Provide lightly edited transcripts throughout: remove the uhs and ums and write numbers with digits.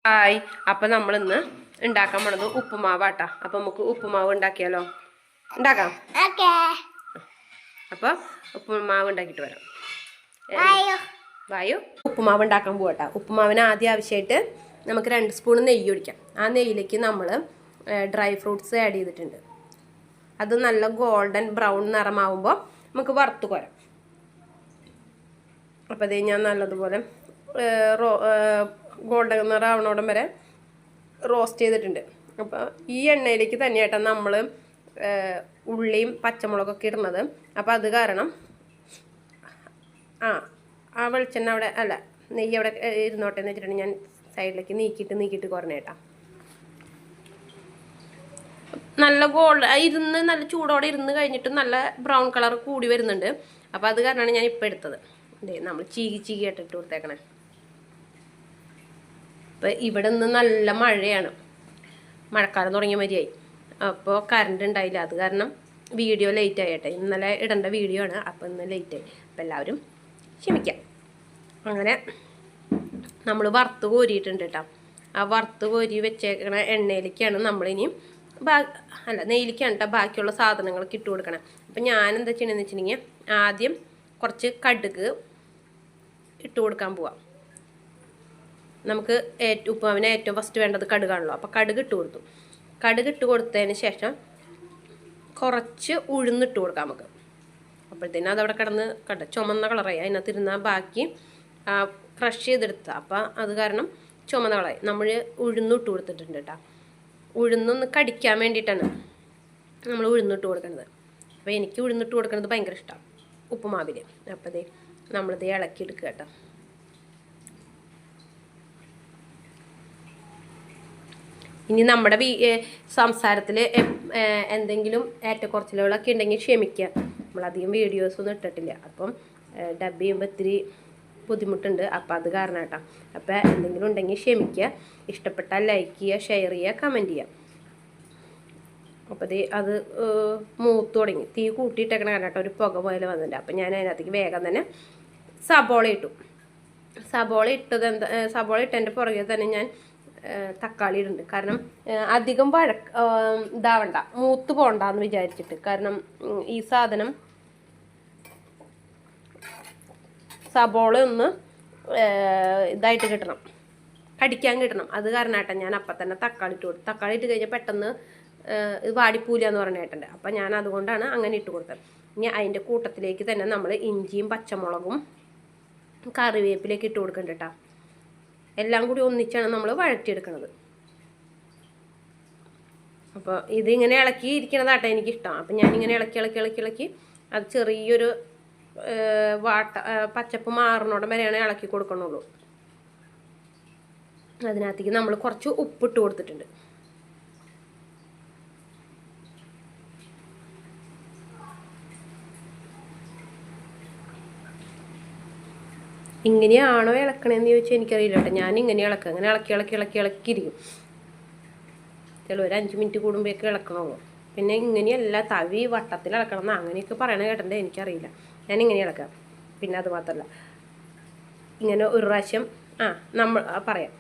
Hi, അപ്പം നമ്മളിന്ന് ഉണ്ടാക്കാൻ പോണത് ഉപ്പുമാവാട്ടാ. അപ്പം നമുക്ക് ഉപ്പുമാവ് ഉണ്ടാക്കിയാലോ? ഉണ്ടാക്കാം. അപ്പോൾ ഉപ്പുമാവ് ഉണ്ടാക്കിയിട്ട് വരാം. വായു ഉപ്പുമാവ് ഉണ്ടാക്കാൻ പോകട്ടാ. ഉപ്പുമാവിന് ആദ്യം ആവശ്യമായിട്ട് നമുക്ക് 2 സ്പൂൺ നെയ്യ് ഒഴിക്കാം. ആ നെയ്യിലേക്ക് നമ്മൾ ഡ്രൈ ഫ്രൂട്ട്സ് ആഡ് ചെയ്തിട്ടുണ്ട്. അത് നല്ല ഗോൾഡൻ ബ്രൗൺ നിറമാവുമ്പോൾ നമുക്ക് വറുത്ത് കോരാം. അപ്പോൾ അത് ഞാൻ നല്ലതുപോലെ ഗോൾഡൻ നിറാവണോടം വരെ റോസ്റ്റ് ചെയ്തിട്ടുണ്ട്. അപ്പോൾ ഈ എണ്ണയിലേക്ക് തന്നെയായിട്ടാണ് നമ്മൾ ഉള്ളിയും പച്ചമുളകൊക്കെ ഇടുന്നത്. അപ്പോൾ അത് കാരണം ആ വെളിച്ചെണ്ണ അവിടെ അല്ല നെയ്യ് അവിടെ ഇരുന്നോട്ടെ എന്ന് വെച്ചിട്ടുണ്ടെങ്കിൽ ഞാൻ സൈഡിലേക്ക് നീക്കിയിട്ട് കുറഞ്ഞേട്ടാ. നല്ല ഇരുന്ന് നല്ല ചൂടോടെ ഇരുന്ന് കഴിഞ്ഞിട്ട് നല്ല ബ്രൗൺ കളർ കൂടി വരുന്നുണ്ട്. അപ്പോൾ അത് കാരണമാണ് ഞാൻ ഇപ്പോൾ എടുത്തത്. ഇതേ നമ്മൾ ചീകിയായിട്ട് ഇട്ട് കൊടുത്തേക്കണേ. അപ്പോൾ ഇവിടെ നിന്ന് നല്ല മഴയാണ്, മഴക്കാലം തുടങ്ങിയ മതിയായി. അപ്പോൾ കറണ്ട് ഉണ്ടായില്ല, അത് കാരണം വീഡിയോ ലേറ്റ് ആയിട്ടെ. ഇന്നലെ ഇടേണ്ട വീഡിയോ ആണ്, അപ്പോൾ ഇന്ന് ലേറ്റായി. അപ്പോൾ എല്ലാവരും ക്ഷമിക്കാം. അങ്ങനെ നമ്മൾ വറുത്ത് കോരിയിട്ടുണ്ട് കേട്ടോ. ആ വറുത്ത് കോരി വെച്ചേക്കണ എണ്ണയിലേക്കാണ് നമ്മളിനി നെയ്യിലേക്കാണ് കേട്ടോ ബാക്കിയുള്ള സാധനങ്ങളൊക്കെ ഇട്ട് കൊടുക്കണം. അപ്പം ഞാൻ എന്താ ചെയ്യണമെന്ന് വെച്ചിട്ടുണ്ടെങ്കിൽ ആദ്യം കുറച്ച് കടുക് ഇട്ട് കൊടുക്കാൻ പോവാം. നമുക്ക് ഉപ്പുമാവിന് ഏറ്റവും ഫസ്റ്റ് വേണ്ടത് കടുകാണല്ലോ. അപ്പോൾ കടുക് ഇട്ട് കൊടുത്തു. കടുക് ഇട്ട് കൊടുത്തതിന് ശേഷം കുറച്ച് ഉഴുന്നിട്ട് കൊടുക്കാം നമുക്ക്. അപ്പോഴത്തേനും അതവിടെ കിടന്ന് ചുമന്ന കളറായി. അതിനകത്ത് ഇരുന്നാൽ ബാക്കി ക്രഷ് ചെയ്തെടുത്ത. അപ്പോൾ അത് കാരണം ചുമന്ന കളറായി. നമ്മൾ ഉഴുന്നിട്ട് കൊടുത്തിട്ടുണ്ട് കേട്ടോ. ഉഴുന്നൊന്ന് കടിക്കാൻ വേണ്ടിയിട്ടാണ് നമ്മൾ ഉഴുന്നിട്ട് കൊടുക്കുന്നത്. അപ്പോൾ എനിക്ക് ഉഴുന്നിട്ട് കൊടുക്കുന്നത് ഭയങ്കര ഇഷ്ടമാണ് ഉപ്പുമാവിൽ. അപ്പോൾ ദേ നമ്മളിത് ഇളക്കിയെടുക്കുക കേട്ടോ. ഇനി നമ്മുടെ സംസാരത്തിൽ എന്തെങ്കിലും ഏറ്റക്കുറച്ചിലുകളൊക്കെ ഉണ്ടെങ്കിൽ ക്ഷമിക്കുക. നമ്മളധികം വീഡിയോസൊന്നും ഇട്ടിട്ടില്ല, അപ്പം ഡബ് ചെയ്യുമ്പോൾ ഇത്തിരി ബുദ്ധിമുട്ടുണ്ട്. അപ്പം അത് കാരണം കേട്ടോ. അപ്പോൾ എന്തെങ്കിലും ഉണ്ടെങ്കിൽ ക്ഷമിക്കുക. ഇഷ്ടപ്പെട്ടാൽ ലൈക്ക് ചെയ്യുക, ഷെയർ ചെയ്യുക, കമൻറ്റ് ചെയ്യുക. അപ്പോൾ അത് മൂത്ത് തുടങ്ങി. തീ കൂട്ടിയിട്ടേക്കണ കാരണം കേട്ടോ ഒരു പുക പോലെ വന്നിട്ടുണ്ട്. അപ്പം ഞാൻ അതിനകത്തേക്ക് വേഗം തന്നെ സബോള ഇട്ടു. സബോള ഇട്ടതിൻ്റെ പുറകെ തന്നെ ഞാൻ തക്കാളി ഇടുന്നുണ്ട്. കാരണം അധികം ഇതാവണ്ട, മൂത്ത് പോകണ്ടെന്ന് വിചാരിച്ചിട്ട്. കാരണം ഈ സാധനം സബോള ഒന്ന് ഇതായിട്ട് കിട്ടണം, കടിക്കാൻ കിട്ടണം. അത് കാരണമായിട്ടാ ഞാൻ അപ്പം തന്നെ തക്കാളി ഇട്ട് കൊടുത്തു. തക്കാളി ഇട്ട് കഴിഞ്ഞാൽ പെട്ടെന്ന് ഇത് വാടിപ്പൂല എന്ന് പറഞ്ഞിട്ടുണ്ട്. അപ്പം ഞാൻ അതുകൊണ്ടാണ് അങ്ങനെ ഇട്ട് കൊടുത്തത്. ഇനി അതിൻ്റെ കൂട്ടത്തിലേക്ക് തന്നെ നമ്മൾ ഇഞ്ചിയും പച്ചമുളകും കറിവേപ്പിലേക്ക് ഇട്ട് കൊടുക്കണ്ട കേട്ടോ. എല്ലാം കൂടി ഒന്നിച്ചാണ് നമ്മൾ വഴറ്റിയെടുക്കുന്നത്. അപ്പോൾ ഇതിങ്ങനെ ഇളക്കി ഇരിക്കണതാട്ടെ എനിക്കിഷ്ടം. അപ്പം ഞാനിങ്ങനെ ഇളക്കി അത് ചെറിയൊരു പച്ചപ്പ് മാറുന്നോടം വരെയാണ് ഇളക്കി കൊടുക്കണുള്ളൂ. അതിനകത്തേക്ക് നമ്മൾ കുറച്ച് ഉപ്പിട്ട് കൊടുത്തിട്ടുണ്ട്. ഇങ്ങനെയാണോ ഇളക്കണമെന്ന് ചോദിച്ചാൽ എനിക്കറിയില്ല കേട്ടോ. ഞാൻ ഇങ്ങനെ ഇളക്കുക, അങ്ങനെ ഇളക്കിയിരിക്കും. ചിലവർ 5 മിനിറ്റ് കൂടുമ്പോഴേക്ക് ഇളക്കണുള്ളൂ. പിന്നെ ഇങ്ങനെയല്ല തവി വട്ടത്തിൽ ഇളക്കണം എന്ന് അങ്ങനെയൊക്കെ പറയണ കേട്ടിട്ടുണ്ട്, എനിക്കറിയില്ല. ഞാൻ ഇങ്ങനെ ഇളക്കാം. പിന്നെ അത് മാത്രമല്ല ഇങ്ങനെ ഒരു പ്രാവശ്യം നമ്മൾ പറയാം.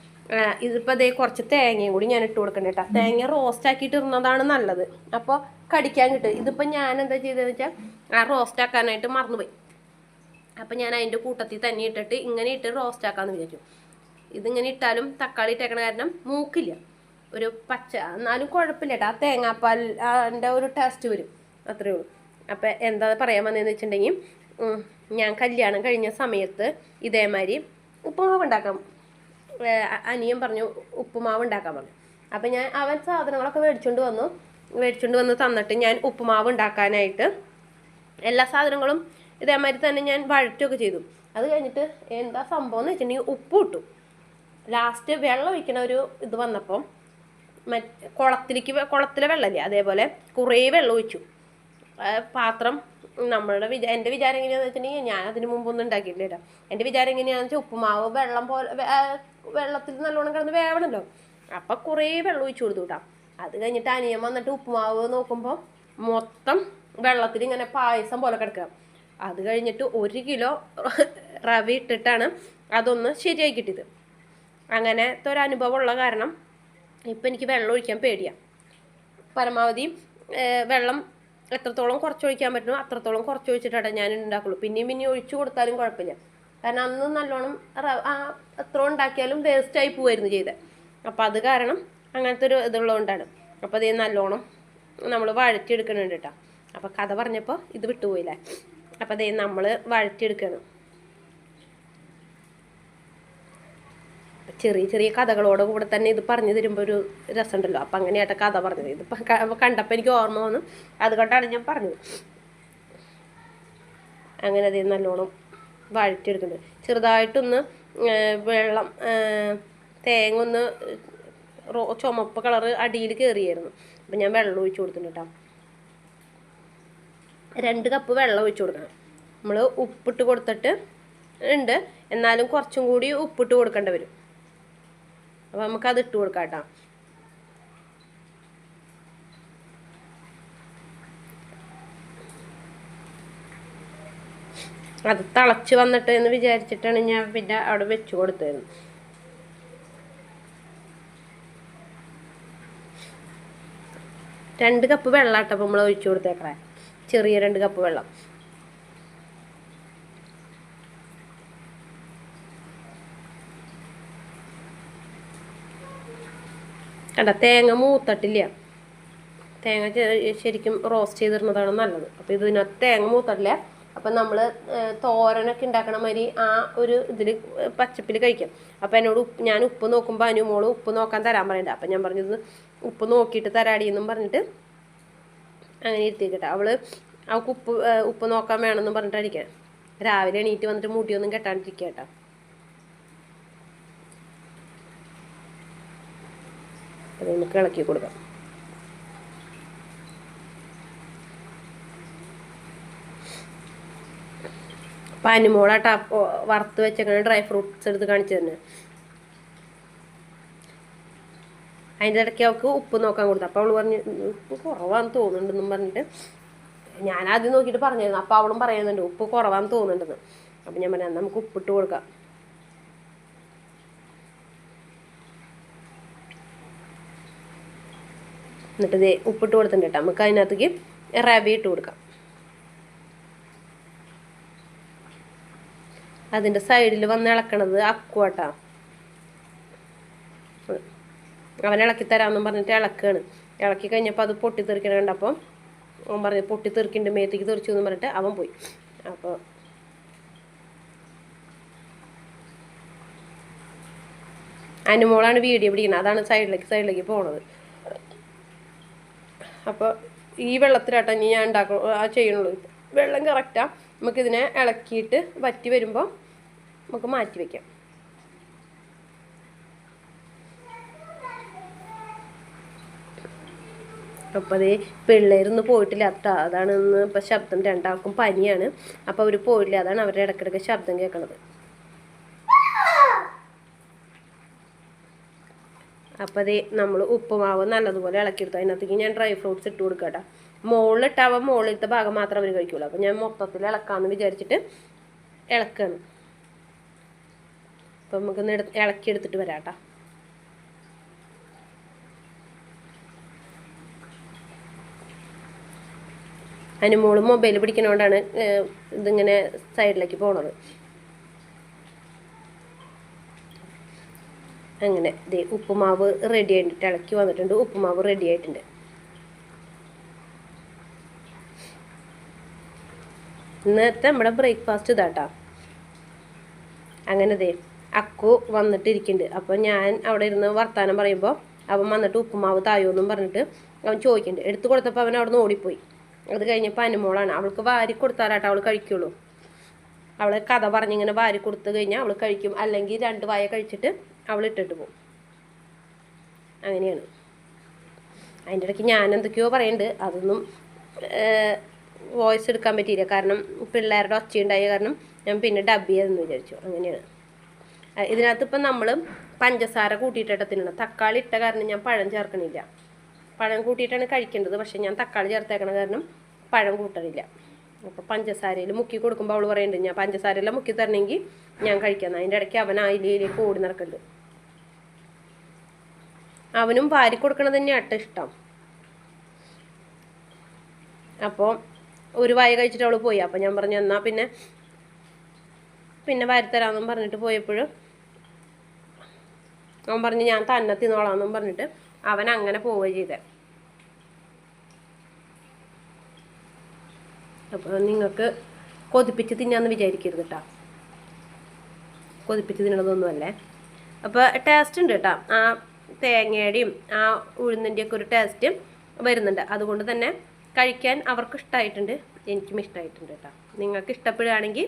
ഇതിപ്പോൾ അതേ കുറച്ച് തേങ്ങയും കൂടി ഞാൻ ഇട്ട് കൊടുക്കണ്ട കേട്ടോ. തേങ്ങ റോസ്റ്റ് ആക്കിയിട്ട് ഇടുന്നതാണ് നല്ലത്, അപ്പോൾ കടിക്കാൻ കിട്ടും. ഇതിപ്പോൾ ഞാൻ എന്താ ചെയ്തതെന്ന് വെച്ചാൽ റോസ്റ്റ് ആക്കാനായിട്ട് മറന്നുപോയി. അപ്പം ഞാൻ അതിൻ്റെ കൂട്ടത്തിൽ തന്നെ ഇട്ടിട്ട് ഇങ്ങനെ ഇട്ട് റോസ്റ്റ് ആക്കാമെന്ന് വിചാരിച്ചു. ഇതിങ്ങനെ ഇട്ടാലും തക്കാളി ഇട്ടേക്കണ കാരണം മൂക്കില്ല, ഒരു പച്ച. എന്നാലും കുഴപ്പമില്ല കേട്ടോ. ആ തേങ്ങാപ്പാലിൻ്റെ ഒരു ടേസ്റ്റ് വരും, അത്രയേ ഉള്ളൂ. അപ്പം എന്താ പറയാൻ വന്നതെന്ന് വെച്ചിട്ടുണ്ടെങ്കിൽ ഞാൻ കല്യാണം കഴിഞ്ഞ സമയത്ത് ഇതേമാതിരി ഉപ്പുമാവ് ഉണ്ടാക്കാം. അനിയൻ പറഞ്ഞു ഉപ്പുമാവ് ഉണ്ടാക്കാൻ പറഞ്ഞു. അപ്പം ഞാൻ അവൻ സാധനങ്ങളൊക്കെ മേടിച്ചുകൊണ്ട് വന്ന് തന്നിട്ട് ഞാൻ ഉപ്പുമാവ് ഉണ്ടാക്കാനായിട്ട് എല്ലാ സാധനങ്ങളും ഇതേമാതിരി തന്നെ ഞാൻ വഴറ്റുകയൊക്കെ ചെയ്തു. അത് കഴിഞ്ഞിട്ട് എന്താ സംഭവം എന്ന് വെച്ചിട്ടുണ്ടെങ്കിൽ ഉപ്പ് ഇട്ടു. ലാസ്റ്റ് വെള്ളം ഒഴിക്കണ ഒരു ഇത് വന്നപ്പം കുളത്തിലെ വെള്ളമില്ലേ, അതേപോലെ കുറേ വെള്ളം ഒഴിച്ചു. പാത്രം എൻ്റെ വിചാരം എങ്ങനെയാണെന്ന് വെച്ചിട്ടുണ്ടെങ്കിൽ ഞാൻ അതിന് മുമ്പൊന്നും ഉണ്ടാക്കിയിട്ടില്ല. എൻ്റെ വിചാരം എങ്ങനെയാണെന്ന് വെച്ചാൽ ഉപ്പുമാവ് വെള്ളത്തിൽ നല്ലോണം കിടന്ന് വേവണമല്ലോ. അപ്പം കുറേ വെള്ളം ഒഴിച്ചു കൊടുത്തു കേട്ടോ. അത് കഴിഞ്ഞിട്ട് അനിയൻ വന്നിട്ട് ഉപ്പുമാവ് നോക്കുമ്പോൾ മൊത്തം വെള്ളത്തിൽ ഇങ്ങനെ പായസം പോലെ കിടക്കുക. അത് കഴിഞ്ഞിട്ട് 1 കിലോ റവ ഇട്ടിട്ടാണ് അതൊന്ന് ശരിയായി കിട്ടിയത്. അങ്ങനത്തെ ഒരു അനുഭവം ഉള്ള കാരണം ഇപ്പം എനിക്ക് വെള്ളം ഒഴിക്കാൻ പേടിയാണ്. പരമാവധി വെള്ളം എത്രത്തോളം കുറച്ചൊഴിക്കാൻ പറ്റുമോ അത്രത്തോളം കുറച്ചൊഴിച്ചിട്ടാണ് ഞാൻ ഉണ്ടാക്കുള്ളൂ. പിന്നെയും ഒഴിച്ചു കൊടുത്താലും കുഴപ്പമില്ല. കാരണം അന്ന് നല്ലോണം എത്ര ഉണ്ടാക്കിയാലും വേസ്റ്റായി പോവായിരുന്നു ചെയ്തത്. അപ്പം അത് കാരണം അങ്ങനത്തെ ഒരു ഇതുള്ളതുകൊണ്ടാണ്. അപ്പോൾ അതേ നല്ലോണം നമ്മൾ വഴറ്റിയെടുക്കണുണ്ട് കേട്ടോ. അപ്പോൾ കഥ പറഞ്ഞപ്പോൾ ഇത് വിട്ടുപോയില്ലേ. അപ്പോൾ അതേ നമ്മൾ വഴറ്റിയെടുക്കണം. ചെറിയ ചെറിയ കഥകളോട് കൂടെ തന്നെ ഇത് പറഞ്ഞു തരുമ്പോൾ ഒരു രസമുണ്ടല്ലോ. അപ്പം അങ്ങനെയായിട്ട് കഥ പറഞ്ഞത്. ഇതിപ്പോൾ കണ്ടപ്പോൾ എനിക്ക് ഓർമ്മ വന്നു, അതുകൊണ്ടാണ് ഞാൻ പറഞ്ഞത്. അങ്ങനെ അതേ നല്ലോണം വഴറ്റിയെടുക്കുന്നുണ്ട്. ചെറുതായിട്ടൊന്ന് വെള്ളം തേങ്ങ ഒന്ന് ചുമപ്പ് കളറ് അടിയിൽ കയറിയായിരുന്നു. അപ്പം ഞാൻ വെള്ളം ഒഴിച്ച് കൊടുത്തിട്ടുണ്ട് കേട്ടോ. 2 കപ്പ് വെള്ളം ഒഴിച്ച് കൊടുക്കണം. നമ്മൾ ഉപ്പിട്ട് കൊടുത്തിട്ട് ഉണ്ട്, എന്നാലും കുറച്ചും കൂടി ഉപ്പിട്ട് കൊടുക്കേണ്ടി വരും. അപ്പോൾ നമുക്കത് ഇട്ട് കൊടുക്കാം കേട്ടോ. അത് തിളച്ച് വന്നിട്ട് എന്ന് വിചാരിച്ചിട്ടാണ് ഞാൻ പിന്നെ അവിടെ വെച്ച് കൊടുത്തത്. രണ്ട് കപ്പ് വെള്ളം ഇട്ടപ്പോൾ നമ്മൾ ഒഴിച്ചു കൊടുത്തേക്കറേ, ചെറിയ 2 കപ്പ് വെള്ളം. കണ്ട തേങ്ങ മൂത്തട്ടില്ല. തേങ്ങ ശരിക്കും റോസ്റ്റ് ചെയ്തിടുന്നതാണ് നല്ലത്. അപ്പോൾ ഇതിനകത്ത് തേങ്ങ മൂത്തട്ടില്ല. അപ്പം നമ്മൾ തോരനൊക്കെ ഉണ്ടാക്കണ മാതിരി ആ ഒരു ഇതിൽ പച്ചപ്പിൽ കഴിക്കാം. അപ്പം എന്നോട് ഞാൻ ഉപ്പ് നോക്കുമ്പോൾ അനുമോള് ഉപ്പ് നോക്കാൻ തരാൻ പറയണ്ട. അപ്പം ഞാൻ പറഞ്ഞത് ഉപ്പ് നോക്കിയിട്ട് തരാടിയെന്നും പറഞ്ഞിട്ട് അങ്ങനെ ഇരുത്തിക്കട്ടെ. അവൾക്ക് ഉപ്പ് നോക്കാൻ വേണമെന്നും പറഞ്ഞിട്ടായിരിക്കാം. രാവിലെ എണീറ്റ് വന്നിട്ട് മുടിയൊന്നും കെട്ടാണ്ടിരിക്കുക കേട്ടോ. അത് നമുക്ക് ഇളക്കി കൊടുക്കാം. പനിമോളാട്ടാ വറുത്ത് വെച്ചേക്കണ ഡ്രൈ ഫ്രൂട്ട്സ് എടുത്ത് കാണിച്ചു തന്നെ. അതിൻ്റെ ഇടയ്ക്ക് അവൾക്ക് ഉപ്പ് നോക്കാൻ കൊടുത്തു. അപ്പോൾ അവൾ പറഞ്ഞ് ഉപ്പ് കുറവാന്ന് തോന്നുന്നുണ്ടെന്നും പറഞ്ഞിട്ട് ഞാൻ ആദ്യം നോക്കിയിട്ട് പറഞ്ഞിരുന്നു. അപ്പോൾ അവളും പറയുന്നുണ്ട് ഉപ്പ് കുറവാന്ന് തോന്നുന്നുണ്ടെന്ന്. അപ്പം ഞാൻ പറഞ്ഞു നമുക്ക് ഉപ്പിട്ട് കൊടുക്കാം. എന്നിട്ട് ഇത് ഉപ്പിട്ട് കൊടുത്തിട്ടുണ്ട് കേട്ടോ. നമുക്ക് അതിനകത്തേക്ക് റവ ഇട്ട് കൊടുക്കാം. അതിൻ്റെ സൈഡിൽ വന്ന് ഇളക്കണത് അക്കുവാട്ടാ. അവൻ ഇളക്കി തരാമെന്നും പറഞ്ഞിട്ട് ഇളക്കുകയാണ്. ഇളക്കി കഴിഞ്ഞപ്പോൾ അത് പൊട്ടിത്തെറിക്കണ കണ്ടപ്പോൾ അവൻ പറഞ്ഞു പൊട്ടിത്തെറിക്കുന്നുണ്ട്, മേത്തേക്ക് തെറിച്ചു എന്ന് പറഞ്ഞിട്ട് അവൻ പോയി. അപ്പോൾ അനുമോളാണ് വീഡിയോ പിടിക്കുന്നത്, അതാണ് സൈഡിലേക്ക് പോണത്. അപ്പോൾ ഈ വെള്ളത്തിലാട്ടോ ഇനി ഞാൻ ചെയ്യണുള്ളൂ. വെള്ളം കറക്റ്റാണ്. നമുക്കിതിനെ ഇളക്കിയിട്ട് വറ്റി വരുമ്പോൾ നമുക്ക് മാറ്റി വയ്ക്കാം. അപ്പോൾ അതേ പിള്ളേരൊന്നും പോയിട്ടില്ല കേട്ടോ. അതാണ് ഇന്ന് ഇപ്പം ശബ്ദം. രണ്ടാൾക്കും പനിയാണ്. അപ്പോൾ അവർ പോയില്ല, അതാണ് അവരുടെ ഇടയ്ക്കിടയ്ക്ക് ശബ്ദം കേൾക്കണത്. അപ്പോൾ അതേ നമ്മൾ ഉപ്പുമാവ് നല്ലതുപോലെ ഇളക്കിയെടുത്തു. അതിനകത്തേക്ക് ഞാൻ ഡ്രൈ ഫ്രൂട്ട്സ് ഇട്ട് കൊടുക്കാം കേട്ടോ. മുകളിലിട്ടാവുമ്പോൾ മുകളിലത്തെ ഭാഗം മാത്രം അവർ കഴിക്കുള്ളൂ. അപ്പോൾ ഞാൻ മൊത്തത്തിൽ ഇളക്കാമെന്ന് വിചാരിച്ചിട്ട് ഇളക്കുകയാണ്. അപ്പം നമുക്കൊന്ന് ഇളക്കിയെടുത്തിട്ട് വരാം കേട്ടോ. അനുമോള് മൊബൈൽ പിടിക്കണോണ്ടാണ് ഇതിങ്ങനെ സൈഡിലേക്ക് പോണത്. അങ്ങനെ ദേ ഉപ്പുമാവ് റെഡി ആയിട്ട് ഇളക്കി വന്നിട്ടുണ്ട്. ഉപ്പുമാവ് റെഡി ആയിട്ടുണ്ട്. ഇന്നത്തെ നമ്മുടെ ബ്രേക്ക്ഫാസ്റ്റ് ഇതാട്ടാ. അങ്ങനെ ദേ അക്കു വന്നിട്ടിരിക്കുന്നുണ്ട്. അപ്പോൾ ഞാൻ അവിടെ ഇരുന്ന് വർത്താനം പറയുമ്പോൾ അവൻ വന്നിട്ട് ഉപ്പുമാവ് തായോന്നും പറഞ്ഞിട്ട് അവൻ ചോദിക്കുന്നുണ്ട്. എടുത്തു കൊടുത്തപ്പോൾ അവൻ അവിടെ നിന്ന് ഓടിപ്പോയി. അത് കഴിഞ്ഞപ്പോൾ അനുമോളാണ്. അവൾക്ക് വാരി കൊടുത്താലാട്ടോ അവൾ കഴിക്കുള്ളൂ. അവൾ കഥ പറഞ്ഞിങ്ങനെ വാരി കൊടുത്തു കഴിഞ്ഞാൽ അവൾ കഴിക്കും. അല്ലെങ്കിൽ 2 വായ കഴിച്ചിട്ട് അവൾ ഇട്ടിട്ട് പോകും. അങ്ങനെയാണ്. അതിൻ്റെ ഇടയ്ക്ക് ഞാൻ എന്തൊക്കെയോ പറയുന്നുണ്ട്. അതൊന്നും വോയിസ് എടുക്കാൻ പറ്റിയില്ല. കാരണം പിള്ളേരുടെ ഒച്ചയുണ്ടായ കാരണം ഞാൻ പിന്നെ ഡബ് ചെയ്തെന്ന് വിചാരിച്ചു. അങ്ങനെയാണ്. ഇതിനകത്ത് ഇപ്പം നമ്മൾ പഞ്ചസാര കൂട്ടിയിട്ടാണ് തിന്നണം. തക്കാളി ഇട്ട കാരണം ഞാൻ പഴം ചേർക്കണില്ല. പഴം കൂട്ടിയിട്ടാണ് കഴിക്കേണ്ടത്. പക്ഷേ ഞാൻ തക്കാളി ചേർത്തേക്കണ കാരണം പഴം കൂട്ടണില്ല. അപ്പോൾ പഞ്ചസാരയിൽ മുക്കി കൊടുക്കുമ്പോൾ അവൾ പറയുന്നുണ്ട് ഞാൻ പഞ്ചസാരയെല്ലാം മുക്കി തരണമെങ്കിൽ ഞാൻ കഴിക്കാം. അതിൻ്റെ ഇടയ്ക്ക് അവൻ അതിലേക്ക് ഓടി നടക്കുന്നുണ്ട്. അവനും വാരി കൊടുക്കണത് തന്നെയാട്ടോ ഇഷ്ടം. അപ്പോൾ ഒരു വായ കഴിച്ചിട്ട് അവൾ പോയി. അപ്പോൾ ഞാൻ പറഞ്ഞു എന്നാൽ പിന്നെ വാരിത്തരാമെന്നും പറഞ്ഞിട്ട് പോയപ്പോഴും അവൻ പറഞ്ഞു ഞാൻ തന്നെ തിന്നോളാമെന്നും പറഞ്ഞിട്ട് അവൻ അങ്ങനെ പോവുക ചെയ്തേ. അപ്പോൾ നിങ്ങൾക്ക് കൊതിപ്പിച്ച് തിന്നാന്ന് വിചാരിക്കരുത് കേട്ടോ, കൊതിപ്പിച്ച് തിന്നണതൊന്നുമല്ലേ. അപ്പോൾ ടേസ്റ്റ് ഉണ്ട് കേട്ടോ, ആ തേങ്ങയുടെയും ആ ഉഴുന്നിൻ്റെയൊക്കെ ഒരു ടേസ്റ്റ് വരുന്നുണ്ട്. അതുകൊണ്ട് തന്നെ കഴിക്കാൻ അവർക്ക് ഇഷ്ടമായിട്ടുണ്ട്, എനിക്കും ഇഷ്ടമായിട്ടുണ്ട് കേട്ടോ. നിങ്ങൾക്ക് ഇഷ്ടപ്പെടുകയാണെങ്കിൽ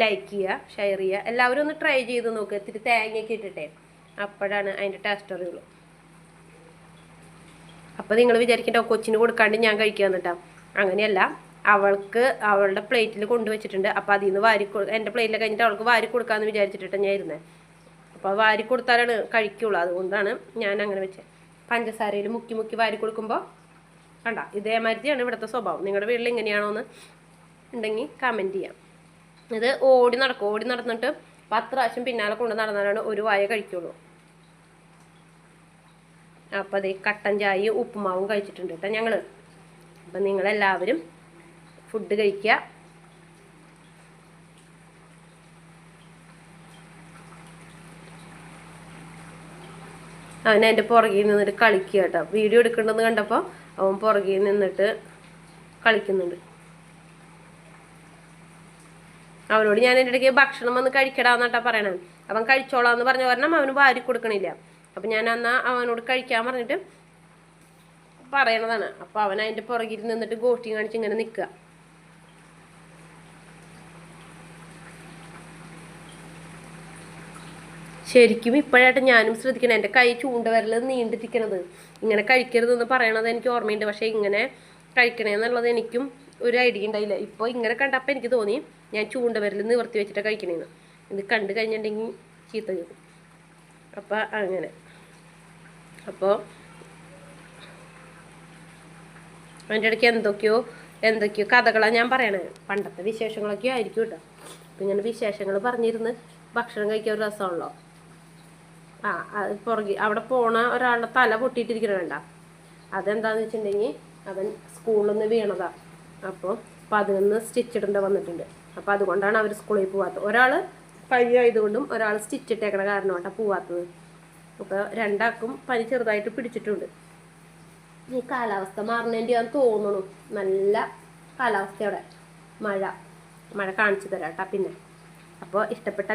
ലൈക്ക് ചെയ്യുക, ഷെയർ ചെയ്യുക, എല്ലാവരും ഒന്ന് ട്രൈ ചെയ്ത് നോക്കുക. ഇത്തിരി തേങ്ങയൊക്കെ ഇട്ടിട്ടേ, അപ്പോഴാണ് അതിൻ്റെ ടേസ്റ്റ് അറിയുള്ളൂ. അപ്പോൾ നിങ്ങൾ വിചാരിക്കേണ്ട കൊച്ചിന് കൊടുക്കാണ്ട് ഞാൻ കഴിക്കാന്ന് കേട്ടോ, അങ്ങനെയല്ല. അവൾക്ക് അവളുടെ പ്ലേറ്റിൽ കൊണ്ടുവച്ചിട്ടുണ്ട്. അപ്പോൾ അതിൽ നിന്ന് എൻ്റെ പ്ലേറ്റിൽ കഴിഞ്ഞിട്ട് അവൾക്ക് വാരി കൊടുക്കാമെന്ന് വിചാരിച്ചിട്ടാണ് ഞാൻ ഇരുന്നത്. അപ്പോൾ വാരി കൊടുത്താലാണ് കഴിക്കുള്ളൂ, അതുകൊണ്ടാണ് ഞാൻ അങ്ങനെ വെച്ചത്. പഞ്ചസാരയിൽ മുക്കി മുക്കി വാരി കൊടുക്കുമ്പോൾ കണ്ട ഇതേമാതിരിയാണ് ഇവിടുത്തെ സ്വഭാവം. നിങ്ങളുടെ വീട്ടിൽ ഇങ്ങനെയാണോ എന്ന് ഉണ്ടെങ്കിൽ കമൻറ്റ് ചെയ്യാം. ഇത് ഓടി നടന്നിട്ട് 10 പ്രാവശ്യം പിന്നാലെ കൊണ്ട് നടന്നാലാണ് ഒരു വായ കഴിക്കുള്ളൂ. അപ്പം അതേ കട്ടൻ ചായയും ഉപ്പുമാവും കഴിച്ചിട്ടുണ്ട് കേട്ടോ ഞങ്ങൾ. അപ്പം നിങ്ങളെല്ലാവരും ഫുഡ് കഴിക്കുക. അവൻ എൻ്റെ പുറകിൽ നിന്നിട്ട് കളിക്കുക കേട്ടോ. വീഡിയോ എടുക്കേണ്ടതെന്ന് കണ്ടപ്പോൾ അവൻ പുറകിൽ നിന്നിട്ട് കളിക്കുന്നുണ്ട്. അവനോട് ഞാൻ എൻ്റെ ഇടയ്ക്ക് ഭക്ഷണം വന്ന് കഴിക്കടാന്നാട്ടാ പറയണേ. അവൻ കഴിച്ചോളാന്ന് പറഞ്ഞ കാരണം അവന് വാരി കൊടുക്കണില്ല. അപ്പം ഞാൻ എന്നാൽ അവനോട് കഴിക്കാൻ പറഞ്ഞിട്ട് പറയണതാണ്. അപ്പോൾ അവൻ അതിൻ്റെ പുറകിൽ നിന്നിട്ട് ഗോഷ്ടി കാണിച്ച് ഇങ്ങനെ നിൽക്കുക. ശരിക്കും ഇപ്പോഴായിട്ട് ഞാനും ശ്രദ്ധിക്കണം, എൻ്റെ കൈ ചൂണ്ടവിരൽ നീണ്ടിരിക്കണത്. ഇങ്ങനെ കഴിക്കരുതെന്ന് പറയണത് എനിക്ക് ഓർമ്മയുണ്ട്, പക്ഷേ ഇങ്ങനെ കഴിക്കണേന്നുള്ളത് എനിക്കും ഒരു ഐഡിയ ഉണ്ടായില്ല. ഇപ്പോൾ ഇങ്ങനെ കണ്ടപ്പോൾ എനിക്ക് തോന്നി ഞാൻ ചൂണ്ടവിരൽ നിവർത്തി വെച്ചിട്ട് കഴിക്കണേന്ന്. ഇത് കണ്ടു കഴിഞ്ഞിട്ടുണ്ടെങ്കിൽ ചീത്ത കേൾക്കും. അപ്പം അങ്ങനെ. അപ്പോൾ അതിൻ്റെ ഇടയ്ക്ക് എന്തൊക്കെയോ കഥകളാണ് ഞാൻ പറയണേ. പണ്ടത്തെ വിശേഷങ്ങളൊക്കെ ആയിരിക്കും കേട്ടോ. അപ്പം ഇങ്ങനെ വിശേഷങ്ങൾ പറഞ്ഞിരുന്ന് ഭക്ഷണം കഴിക്കാൻ ഒരു രസമാണല്ലോ. അത് പുറകെ അവിടെ പോണ ഒരാളുടെ തല പൊട്ടിയിട്ടിരിക്കണ വേണ്ട. അതെന്താണെന്ന് വെച്ചിട്ടുണ്ടെങ്കിൽ അവൻ സ്കൂളിൽ നിന്ന് വീണതാ. അപ്പോൾ 11 സ്റ്റിച്ച് ഇടേണ്ട വന്നിട്ടുണ്ട്. അപ്പോൾ അതുകൊണ്ടാണ് അവർ സ്കൂളിൽ പോവാത്തത്. ഒരാൾ പനി ആയതുകൊണ്ടും ഒരാൾ സ്റ്റിച്ച് ഇട്ടേക്കണ കാരണമായിട്ടാണ് പോവാത്തത്. അപ്പോൾ രണ്ടാൾക്കും പനി ചെറുതായിട്ട് പിടിച്ചിട്ടുണ്ട്. ഈ കാലാവസ്ഥ മാറുന്നതിൻ്റെ ഞാൻ തോന്നുന്നു. നല്ല കാലാവസ്ഥയോടെ മഴ കാണിച്ചു തരാം കേട്ടോ. പിന്നെ അപ്പോൾ ഇഷ്ടപ്പെട്ട